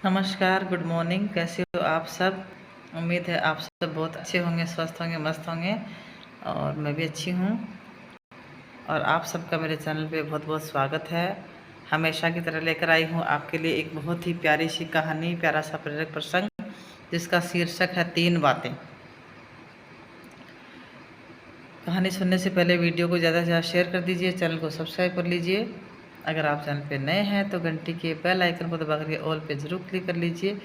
नमस्कार, good morning. कैसे हो आप सब? उम्मीद है आप सब बहुत अच्छे होंगे, स्वस्थ होंगे, मस्त होंगे और मैं भी अच्छी हूँ। और आप सबका मेरे चैनल पे बहुत बहुत स्वागत है। हमेशा की तरह लेकर आई हूँ आपके लिए एक बहुत ही प्यारी सी कहानी, प्यारा सा प्रेरक प्रसंग जिसका शीर्षक है 3 बातें। कहानी सुनने से पहले वीडियो को ज़्यादा से ज़्यादा शेयर कर दीजिए, चैनल को सब्सक्राइब कर लीजिए। अगर आप चैनल पे नए हैं तो घंटी के बेल आइकन को दबा करके ऑल पे ज़रूर क्लिक कर लीजिए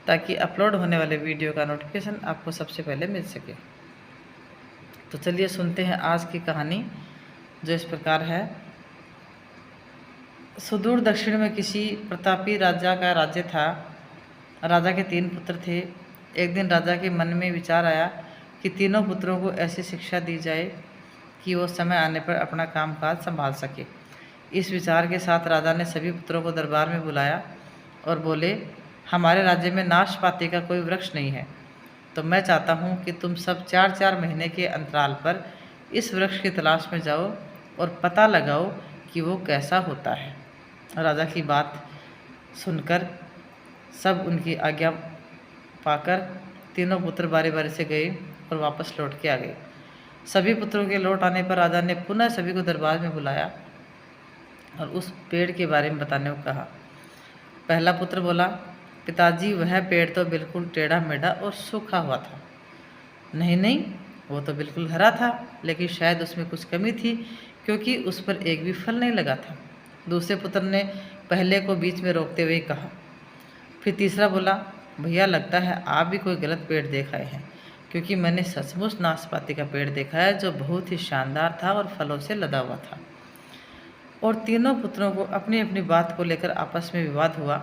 ताकि अपलोड होने वाले वीडियो का नोटिफिकेशन आपको सबसे पहले मिल सके। तो चलिए सुनते हैं आज की कहानी, जो इस प्रकार है। सुदूर दक्षिण में किसी प्रतापी राजा का राज्य था। राजा के 3 पुत्र थे। एक दिन राजा के मन में विचार आया कि तीनों पुत्रों को ऐसी शिक्षा दी जाए कि वो समय आने पर अपना कामकाज संभाल सके। इस विचार के साथ राजा ने सभी पुत्रों को दरबार में बुलाया और बोले, हमारे राज्य में नाशपाती का कोई वृक्ष नहीं है, तो मैं चाहता हूँ कि तुम सब 4-4 महीने के अंतराल पर इस वृक्ष की तलाश में जाओ और पता लगाओ कि वो कैसा होता है। राजा की बात सुनकर सब उनकी आज्ञा पाकर तीनों पुत्र बारी बारी से गए और वापस लौट के आ गए। सभी पुत्रों के लौट आने पर राजा ने पुनः सभी को दरबार में बुलाया और उस पेड़ के बारे में बताने को कहा। पहला पुत्र बोला, पिताजी वह पेड़ तो बिल्कुल टेढ़ा मेढ़ा और सूखा हुआ था। नहीं नहीं, वो तो बिल्कुल हरा था, लेकिन शायद उसमें कुछ कमी थी क्योंकि उस पर एक भी फल नहीं लगा था। दूसरे पुत्र ने पहले को बीच में रोकते हुए कहा। फिर तीसरा बोला, भैया लगता है आप भी कोई गलत पेड़ देख आए हैं, क्योंकि मैंने सचमुच नाशपाती का पेड़ देखा है जो बहुत ही शानदार था और फलों से लदा हुआ था। और तीनों पुत्रों को अपनी अपनी बात को लेकर आपस में विवाद हुआ।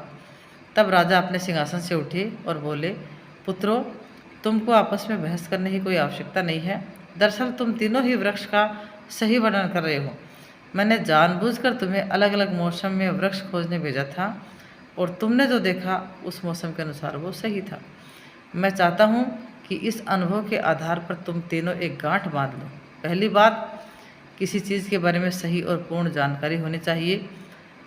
तब राजा अपने सिंहासन से उठे और बोले, पुत्रों, तुमको आपस में बहस करने की कोई आवश्यकता नहीं है। दरअसल तुम तीनों ही वृक्ष का सही वर्णन कर रहे हो। मैंने जानबूझकर तुम्हें अलग अलग मौसम में वृक्ष खोजने भेजा था और तुमने जो देखा उस मौसम के अनुसार वो सही था। मैं चाहता हूँ कि इस अनुभव के आधार पर तुम तीनों एक गांठ बांध लो। पहली बात, किसी चीज़ के बारे में सही और पूर्ण जानकारी होनी चाहिए,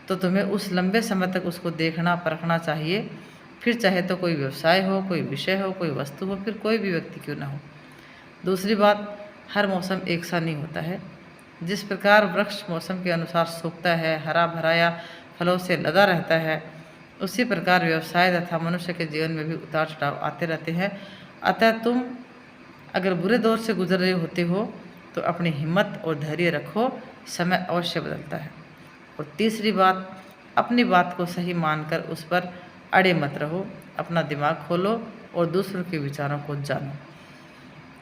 तो तुम्हें उस लंबे समय तक उसको देखना परखना चाहिए, फिर चाहे तो कोई व्यवसाय हो, कोई विषय हो, कोई वस्तु हो, फिर कोई भी व्यक्ति क्यों ना हो। दूसरी बात, हर मौसम एक सा नहीं होता है। जिस प्रकार वृक्ष मौसम के अनुसार सूखता है, हरा भरा या फलों से लदा रहता है, उसी प्रकार व्यवसाय तथा मनुष्य के जीवन में भी उतार चढ़ाव आते रहते हैं। अतः तुम अगर बुरे दौर से गुजर रहे होते हो तो अपनी हिम्मत और धैर्य रखो, समय अवश्य बदलता है। और तीसरी बात, अपनी बात को सही मानकर उस पर अड़े मत रहो, अपना दिमाग खोलो और दूसरों के विचारों को जानो।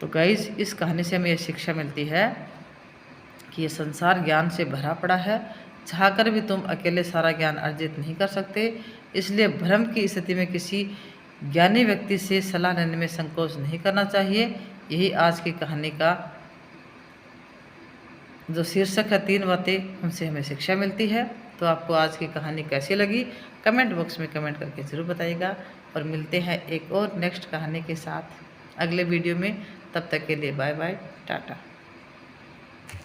तो गाइस, इस कहानी से हमें यह शिक्षा मिलती है कि ये संसार ज्ञान से भरा पड़ा है। चाहकर भी तुम अकेले सारा ज्ञान अर्जित नहीं कर सकते, इसलिए भ्रम की स्थिति में किसी ज्ञानी व्यक्ति से सलाह लेने में संकोच नहीं करना चाहिए। यही आज की कहानी का जो शीर्षक है, 3 बातें, उनसे हमें शिक्षा मिलती है। तो आपको आज की कहानी कैसी लगी, कमेंट बॉक्स में कमेंट करके ज़रूर बताइएगा। और मिलते हैं एक और नेक्स्ट कहानी के साथ अगले वीडियो में। तब तक के लिए बाय बाय, टाटा।